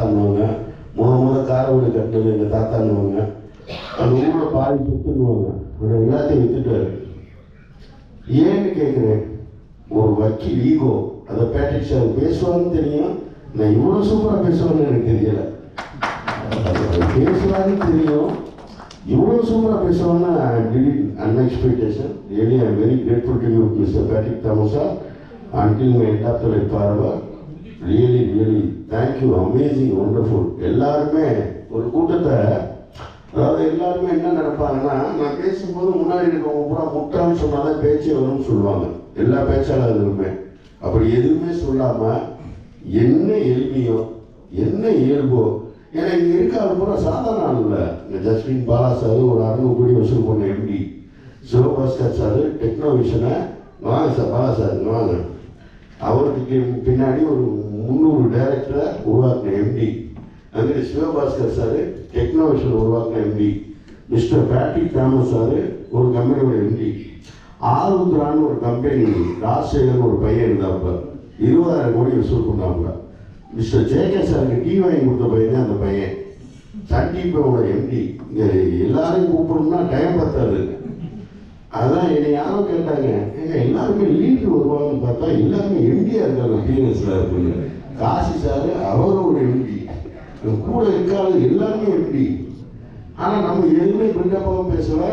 தாத்தான்னுவாங்க, முத காரை வீடு கட்டினது எங்கள் தாத்தான்னுவாங்க, அந்த ஊரில் பாதி சொத்துன்னுவாங்க. எல்லாத்தையும் வித்துட்டாரு. ஏன்னு கேட்குறேன், ஒரு வக்கீல் ஈகோ, அதை பேட்ரிக் சார் பேசுவான்னு தெரியும், நான் இவ்வளோ சூப்பராக பேசுவான்னு எனக்கு தெரியலை. பேசுவான்னு தெரியும், இவ்வளோ சூப்பராக பேசுவான்னா unexpectation. Really I am very grateful to you mister Patrick தாமஸா. until my end of the life forever. Really, really, thank you, amazing, wonderful. எல்லாருமே ஒரு கூட்டத்தை, அதாவது எல்லாருமே என்ன நினைப்பாங்கன்னா, நான் பேசும்போது முன்னாடி இருக்கவங்க பூரா முட்டான்னு சொன்னாதான் பேச்சே வரும்னு சொல்லுவாங்க எல்லா பேச்சாளர்களுமே. அப்படி எதுவுமே சொல்லாமல் என்ன எளிமையோ என்ன இயல்போ, ஏன்னா இங்கே இருக்காது பூரா சாதாரண ஆள் இல்லை. இங்கே ஜஸ்டின் பாலா சார் ஒரு 600 கோடி வசூல் பண்ண எம்டி, சிவபாஸ்கர் சார் டெக்னோவிஷனை, வாங்க சார் பாலா சார் வாங்க, அவருக்கு பின்னாடி ஒரு 300 டைரக்டரை உருவாக்கின எம்டி, அங்கே சிவபாஸ்கர் சார் டெக்னோவிஷன் உருவாக்கின MD, mister Patrick Thomas sir ஒரு கம்பெனியோட எம்டி, ஆருத்ரான்னு ஒரு கம்பெனி ராஜசேகர்னு ஒரு பையன் இருந்தாப்புல 20,000 கோடி வசூல் பண்ணாப்புல. மிஸ்டர் ஜேகே சாருக்கு டீ வாங்கி கொடுத்த பையன் தான் அந்த பையன். சன்டிபியோட எம்டி. இங்கே எல்லாரையும் கூப்பிடணும்னா டைம் பத்தாது. அதான் என்னை யாரும் கேட்டாங்க, ஏங்க எல்லாருமே லீடர் வருவாங்கன்னு பார்த்தா எல்லாருமே எம்டியாக இருக்காங்க பிஎன்எஸ்ல இருக்குன்னு. காசி சார் அவரோட எம்டி, கூட இருக்காது எல்லாருமே எம்டி. ஆனால் நம்ம எதுவுமே பில்டப்பாகவும் பேசலை.